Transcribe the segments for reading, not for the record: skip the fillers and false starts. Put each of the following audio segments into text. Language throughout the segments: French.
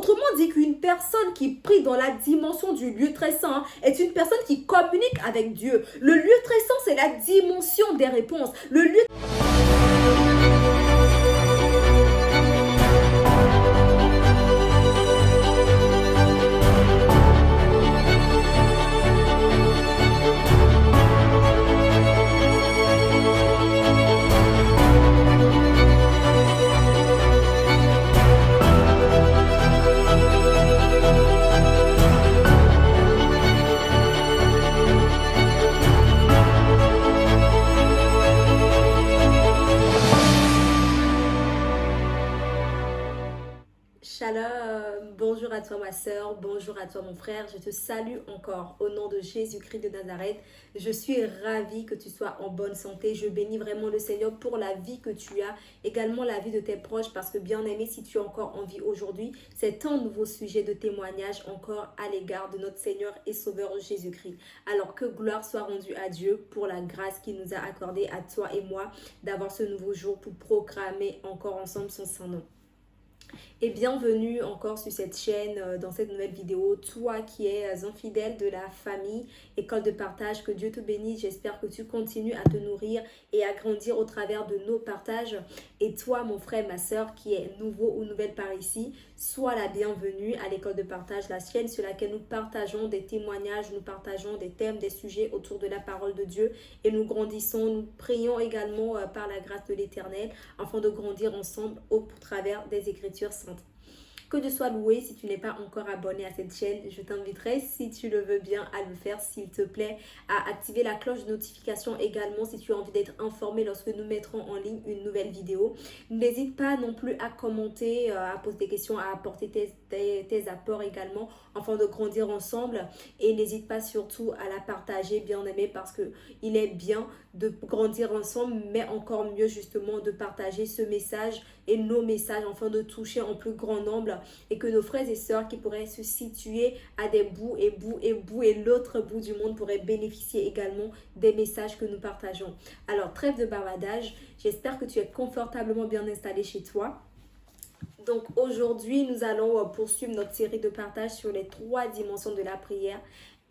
Autrement dit qu'une personne qui prie dans la dimension du lieu très saint est une personne qui communique avec Dieu. Le lieu très saint, c'est la dimension des réponses. Le lieu Shalom, bonjour à toi ma soeur, bonjour à toi mon frère, je te salue encore au nom de Jésus-Christ de Nazareth. Je suis ravie que tu sois en bonne santé, je bénis vraiment le Seigneur pour la vie que tu as, également la vie de tes proches parce que bien aimé, si tu es encore en vie aujourd'hui, c'est un nouveau sujet de témoignage encore à l'égard de notre Seigneur et Sauveur Jésus-Christ. Alors que gloire soit rendue à Dieu pour la grâce qu'il nous a accordée à toi et moi d'avoir ce nouveau jour pour proclamer encore ensemble son saint nom. Et bienvenue encore sur cette chaîne, dans cette nouvelle vidéo. Toi qui es un fidèle de la famille École de Partage, que Dieu te bénisse. J'espère que tu continues à te nourrir et à grandir au travers de nos partages. Et toi, mon frère, ma soeur, qui est nouveau ou nouvelle par ici, sois la bienvenue à l'École de Partage, la chaîne sur laquelle nous partageons des témoignages, nous partageons des thèmes, des sujets autour de la parole de Dieu. Et nous grandissons, nous prions également par la grâce de l'Éternel, afin de grandir ensemble au travers des Écritures saintes. Que Dieu soit loué. Si tu n'es pas encore abonné à cette chaîne, je t'inviterai, si tu le veux bien, à le faire, s'il te plaît, à activer la cloche de notification également si tu as envie d'être informé lorsque nous mettrons en ligne une nouvelle vidéo. N'hésite pas non plus à commenter, à poser des questions, à apporter tes apports également, afin de grandir ensemble. Et n'hésite pas surtout à la partager, bien aimé, parce que il est bien de grandir ensemble, mais encore mieux justement de partager ce message et nos messages, afin de toucher en plus grand nombre, et que nos frères et sœurs qui pourraient se situer à des bouts et l'autre bout du monde pourraient bénéficier également des messages que nous partageons. Alors, trêve de bavardage, j'espère que tu es confortablement bien installé chez toi. Donc aujourd'hui, nous allons poursuivre notre série de partage sur les 3 dimensions de la prière.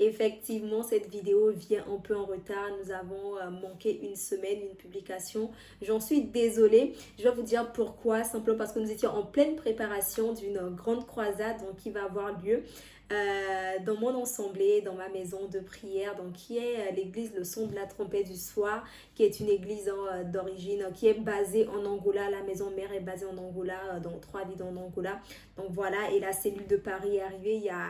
Effectivement, cette vidéo vient un peu en retard. Nous avons manqué une semaine, une publication. J'en suis désolée. Je vais vous dire pourquoi. Simplement parce que nous étions en pleine préparation d'une grande croisade qui va avoir lieu dans mon assemblée, dans ma maison de prière, donc qui est l'église Le Son de la Trompette du Soir, qui est une église d'origine, qui est basée en Angola. La maison mère est basée en Angola, dans 3 villes en Angola. Donc voilà, et la cellule de Paris est arrivée il y a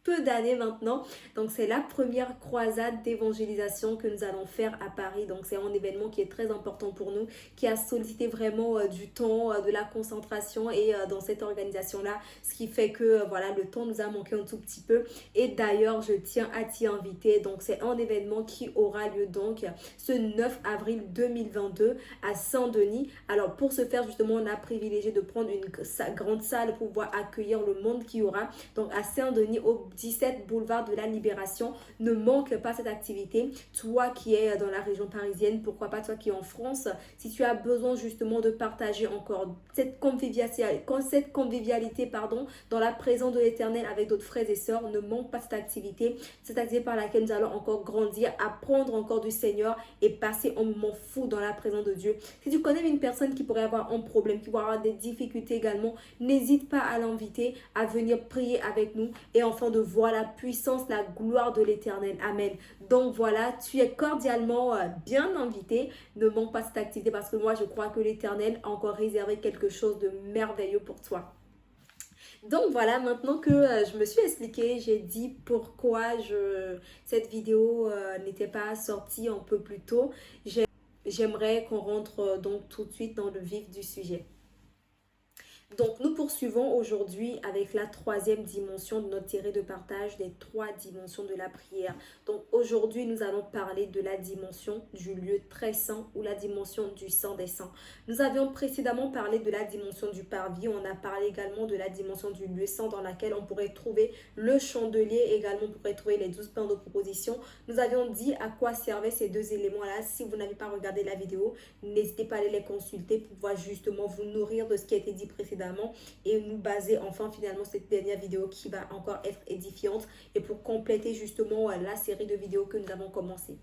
peu d'années maintenant. Donc c'est la première croisade d'évangélisation que nous allons faire à Paris. Donc c'est un événement qui est très important pour nous, qui a sollicité vraiment du temps, de la concentration et dans cette organisation-là, ce qui fait que voilà, le temps nous a manqué un tout petit peu. Et d'ailleurs, je tiens à t'y inviter. Donc c'est un événement qui aura lieu donc ce 9 avril 2022 à Saint-Denis. Alors pour ce faire, justement, on a privilégié de prendre une grande salle pour pouvoir accueillir le monde qui y aura. Donc à Saint-Denis, au 17 boulevard de la Libération. Ne manque pas cette activité. Toi qui es dans la région parisienne, pourquoi pas toi qui es en France, si tu as besoin justement de partager encore cette convivialité dans la présence de l'Éternel avec d'autres frères et sœurs, ne manque pas cette activité par laquelle nous allons encore grandir, apprendre encore du Seigneur et passer un moment fou dans la présence de Dieu. Si tu connais une personne qui pourrait avoir un problème, qui pourrait avoir des difficultés également, n'hésite pas à l'inviter à venir prier avec nous et enfin de voir la puissance, la gloire de l'Éternel. Amen. Donc voilà, tu es cordialement bien invité. Ne manque pas cette activité parce que moi, je crois que l'Éternel a encore réservé quelque chose de merveilleux pour toi. Donc voilà, maintenant que je me suis expliquée, j'ai dit pourquoi cette vidéo n'était pas sortie un peu plus tôt. J'aimerais qu'on rentre donc tout de suite dans le vif du sujet. Donc, nous poursuivons aujourd'hui avec la 3e dimension de notre série de partage des 3 dimensions de la prière. Donc, aujourd'hui, nous allons parler de la dimension du lieu très saint ou la dimension du Saint des Saints. Nous avions précédemment parlé de la dimension du parvis. On a parlé également de la dimension du lieu saint dans laquelle on pourrait trouver le chandelier. Également, on pourrait trouver les 12 pains de proposition. Nous avions dit à quoi servaient ces 2 éléments-là. Si vous n'avez pas regardé la vidéo, n'hésitez pas à aller les consulter pour pouvoir justement vous nourrir de ce qui a été dit précédemment précédemment et nous baser enfin finalement cette dernière vidéo qui va encore être édifiante et pour compléter justement la série de vidéos que nous avons commencé.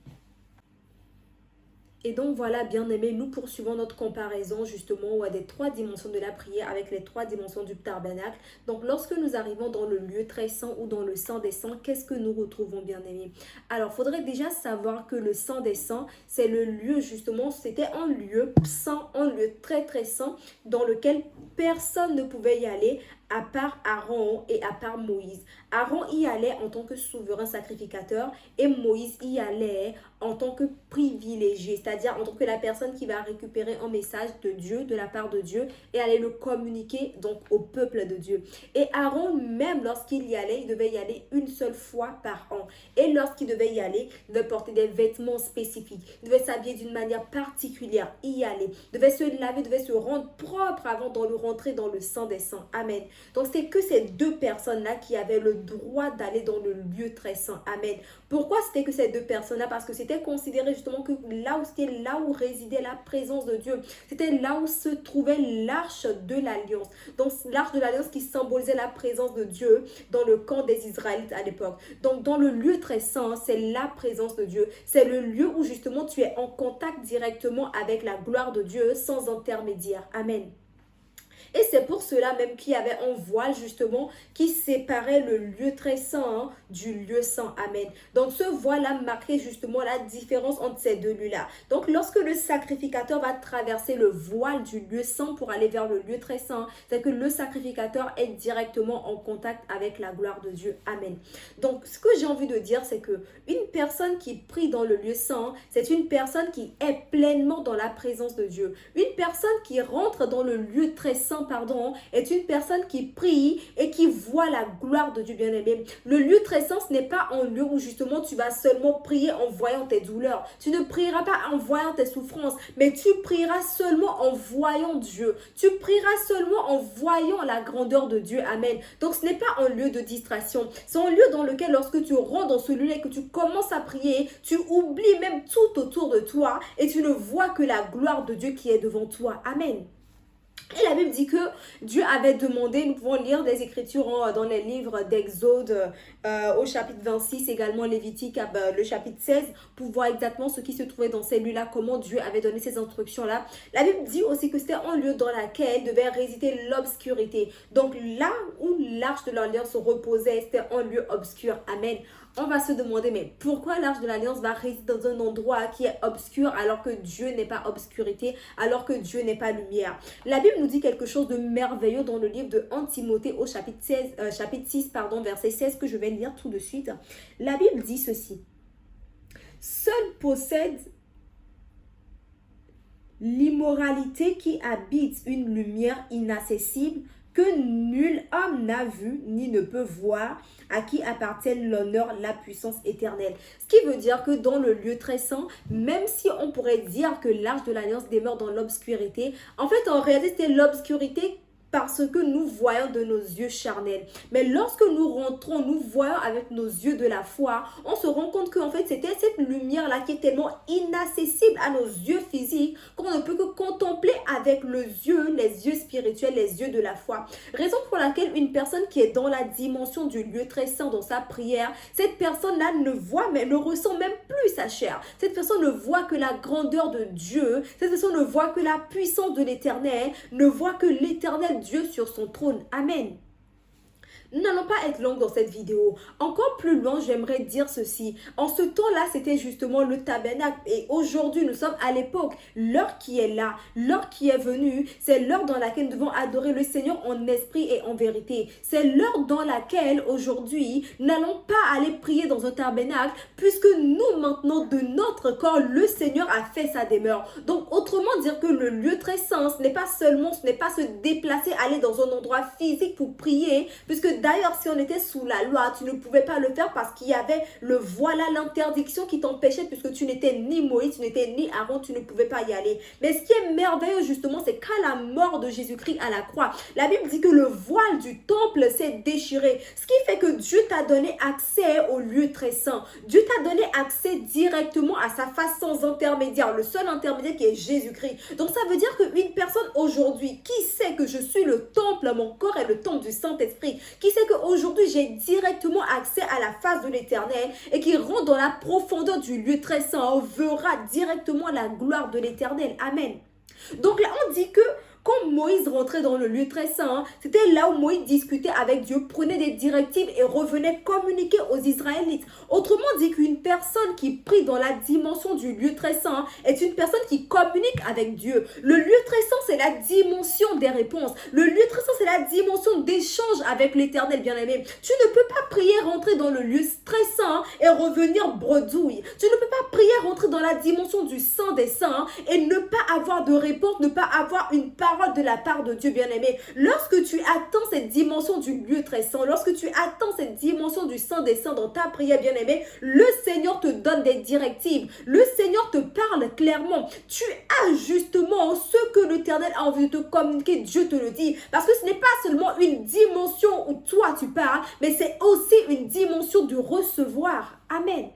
Et donc voilà, bien aimés, nous poursuivons notre comparaison justement des 3 dimensions de la prière avec les 3 dimensions du tabernacle. Donc lorsque nous arrivons dans le lieu très saint ou dans le saint des saints, qu'est-ce que nous retrouvons, bien aimés? Alors, il faudrait déjà savoir que le saint des saints, c'est le lieu justement, c'était un lieu saint, un lieu très très saint dans lequel personne ne pouvait y aller à part Aaron et à part Moïse. Aaron y allait en tant que souverain sacrificateur et Moïse y allait en tant que privilégié, c'est-à-dire en tant que la personne qui va récupérer un message de Dieu, de la part de Dieu et aller le communiquer donc au peuple de Dieu. Et Aaron, même lorsqu'il y allait, il devait y aller une seule fois par an. Et lorsqu'il devait y aller, il devait porter des vêtements spécifiques, il devait s'habiller d'une manière particulière, y aller, il devait se laver, il devait se rendre propre avant de rentrer dans le Saint des Saints. Amen. Donc, c'est que ces 2 personnes-là qui avaient le droit d'aller dans le lieu très saint. Amen. Pourquoi c'était que ces 2 personnes-là? Parce que c'était considéré justement que c'était là où résidait la présence de Dieu. C'était là où se trouvait l'arche de l'alliance. Donc, l'arche de l'alliance qui symbolisait la présence de Dieu dans le camp des Israélites à l'époque. Donc, dans le lieu très saint, c'est la présence de Dieu. C'est le lieu où justement tu es en contact directement avec la gloire de Dieu sans intermédiaire. Amen. Et c'est pour cela même qu'il y avait un voile justement qui séparait le lieu très saint du lieu saint. Amen. Donc ce voile-là marquait justement la différence entre ces 2 lieux-là. Donc lorsque le sacrificateur va traverser le voile du lieu saint pour aller vers le lieu très saint, c'est que le sacrificateur est directement en contact avec la gloire de Dieu. Amen. Donc ce que j'ai envie de dire, c'est que une personne qui prie dans le lieu saint, c'est une personne qui est pleinement dans la présence de Dieu. Une personne qui rentre dans le lieu très saint, est une personne qui prie et qui voit la gloire de Dieu, bien-aimé. Le lieu très saint, ce n'est pas un lieu où justement tu vas seulement prier en voyant tes douleurs. Tu ne prieras pas en voyant tes souffrances, mais tu prieras seulement en voyant Dieu. Tu prieras seulement en voyant la grandeur de Dieu. Amen. Donc ce n'est pas un lieu de distraction. C'est un lieu dans lequel lorsque tu rentres dans ce lieu et que tu commences à prier, tu oublies même tout autour de toi et tu ne vois que la gloire de Dieu qui est devant toi. Amen. Et la Bible dit que Dieu avait demandé, nous pouvons lire des écritures dans les livres d'Exode au chapitre 26, également Lévitique, le chapitre 16, pour voir exactement ce qui se trouvait dans ces lieux-là, comment Dieu avait donné ces instructions-là. La Bible dit aussi que c'était un lieu dans lequel devait résider l'obscurité. Donc là où l'arche de l'alliance se reposait, c'était un lieu obscur. Amen. On va se demander, mais pourquoi l'arche de l'alliance va résider dans un endroit qui est obscur alors que Dieu n'est pas obscurité, alors que Dieu n'est pas lumière? La Bible nous dit quelque chose de merveilleux dans le livre de 1 Timothée au chapitre 6, verset 16, que je vais lire tout de suite. La Bible dit ceci. Seul possède l'immoralité qui habite une lumière inaccessible que nul homme n'a vu ni ne peut voir, à qui appartiennent l'honneur, la puissance éternelle. Ce qui veut dire que dans le lieu très saint, même si on pourrait dire que l'arche de l'alliance demeure dans l'obscurité, en fait en réalité c'est l'obscurité parce que nous voyons de nos yeux charnels. Mais lorsque nous rentrons, nous voyons avec nos yeux de la foi, on se rend compte qu'en fait, c'était cette lumière-là qui est tellement inaccessible à nos yeux physiques qu'on ne peut que contempler avec les yeux spirituels, les yeux de la foi. Raison pour laquelle une personne qui est dans la dimension du lieu très saint dans sa prière, cette personne-là ne voit, mais ne ressent même plus sa chair. Cette personne ne voit que la grandeur de Dieu. Cette personne ne voit que la puissance de l'Éternel, ne voit que l'Éternel Dieu sur son trône. Amen. Nous n'allons pas être longs dans cette vidéo. Encore plus loin, j'aimerais dire ceci. En ce temps-là, c'était justement le tabernacle. Et aujourd'hui, nous sommes à l'époque. L'heure qui est là, l'heure qui est venue, c'est l'heure dans laquelle nous devons adorer le Seigneur en esprit et en vérité. C'est l'heure dans laquelle, aujourd'hui, nous n'allons pas aller prier dans un tabernacle, puisque nous, maintenant, de notre corps, le Seigneur a fait sa demeure. Donc, autrement dire que le lieu très saint, ce n'est pas se déplacer, aller dans un endroit physique pour prier, puisque d'ailleurs, si on était sous la loi, tu ne pouvais pas le faire parce qu'il y avait le voilà, l'interdiction qui t'empêchait puisque tu n'étais ni Moïse, tu n'étais ni Aaron, tu ne pouvais pas y aller. Mais ce qui est merveilleux justement, c'est qu'à la mort de Jésus-Christ à la croix, la Bible dit que le voile du temple s'est déchiré. Ce qui fait que Dieu t'a donné accès au lieu très saint. Dieu t'a donné accès directement à sa face sans intermédiaire, le seul intermédiaire qui est Jésus-Christ. Donc ça veut dire qu'une personne aujourd'hui qui sait que je suis le temple, mon corps est le temple du Saint-Esprit, qui sait qu'aujourd'hui j'ai directement accès à la face de l'Éternel et qui rentre dans la profondeur du lieu très saint, verra directement la gloire de l'Éternel. Amen. Donc là on dit que quand Moïse rentrait dans le lieu très saint, c'était là où Moïse discutait avec Dieu, prenait des directives et revenait communiquer aux Israélites. Autrement dit qu'une personne qui prie dans la dimension du lieu très saint est une personne qui communique avec Dieu. Le lieu très saint, c'est la dimension des réponses. Le lieu très saint, c'est la dimension d'échange avec l'Éternel, bien-aimé. Tu ne peux pas prier rentrer dans le lieu très saint et revenir bredouille. Tu ne peux pas prier rentrer dans la dimension du Saint des Saints et ne pas avoir de réponse, ne pas avoir une parole de la part de Dieu, bien-aimé. Lorsque tu attends cette dimension du lieu très saint, lorsque tu attends cette dimension du Saint des Saints dans ta prière, bien-aimé, le Seigneur te donne des directives. Le Seigneur te parle clairement. Tu as justement ce que l'Éternel a envie de te communiquer. Dieu te le dit. Parce que ce n'est pas seulement une dimension où toi tu parles, mais c'est aussi une dimension du recevoir. Amen.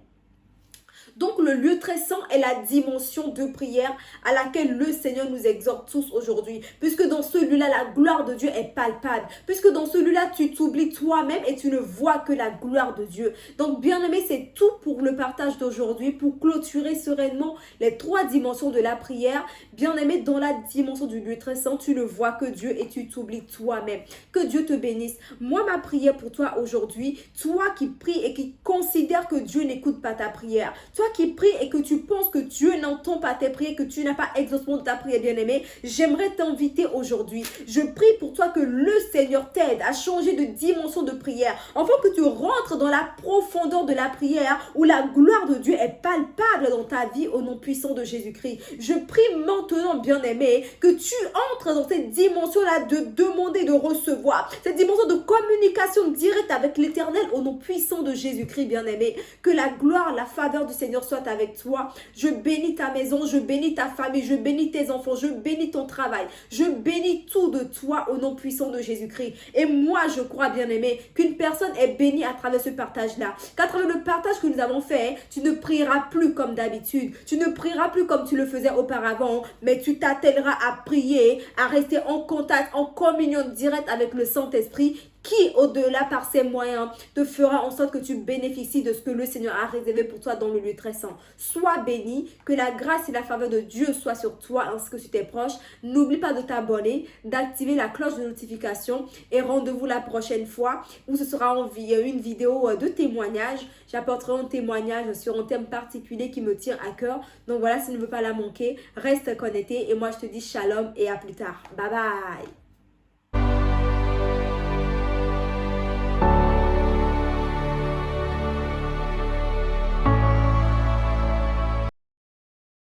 Donc le lieu très saint est la dimension de prière à laquelle le Seigneur nous exhorte tous aujourd'hui. Puisque dans ce lieu-là, la gloire de Dieu est palpable. Puisque dans ce lieu-là, tu t'oublies toi-même et tu ne vois que la gloire de Dieu. Donc bien-aimé, c'est tout pour le partage d'aujourd'hui. Pour clôturer sereinement les 3 dimensions de la prière. Bien-aimé, dans la dimension du lieu très saint, tu ne vois que Dieu et tu t'oublies toi-même. Que Dieu te bénisse. Moi, ma prière pour toi aujourd'hui, toi qui pries et qui considères que Dieu n'écoute pas ta prière, toi qui pries et que tu penses que Dieu n'entend pas tes prières, que tu n'as pas exaucement de ta prière, bien-aimé, j'aimerais t'inviter aujourd'hui. Je prie pour toi que le Seigneur t'aide à changer de dimension de prière, afin que tu rentres dans la profondeur de la prière où la gloire de Dieu est palpable dans ta vie au nom puissant de Jésus-Christ. Je prie maintenant, bien-aimé, que tu entres dans cette dimension-là de demander, de recevoir, cette dimension de communication directe avec l'Éternel au nom puissant de Jésus-Christ, bien-aimé. Que la gloire, la faveur du Seigneur soit avec toi. Je bénis ta maison, je bénis ta famille, je bénis tes enfants, je bénis ton travail, je bénis tout de toi au nom puissant de Jésus-Christ. Et moi, je crois, bien-aimé, qu'une personne est bénie à travers ce partage-là. Qu'à travers le partage que nous avons fait, tu ne prieras plus comme d'habitude. Tu ne prieras plus comme tu le faisais auparavant, mais tu t'attelleras à prier, à rester en contact, en communion directe avec le Saint-Esprit qui, au-delà par ses moyens, te fera en sorte que tu bénéficies de ce que le Seigneur a réservé pour toi dans le lieu très saint. Sois béni, que la grâce et la faveur de Dieu soient sur toi ainsi que sur tes proches. N'oublie pas de t'abonner, d'activer la cloche de notification et rendez-vous la prochaine fois où ce sera une vidéo de témoignage. J'apporterai un témoignage sur un thème particulier qui me tient à cœur. Donc voilà, si tu ne veux pas la manquer, reste connecté et moi je te dis shalom et à plus tard. Bye bye.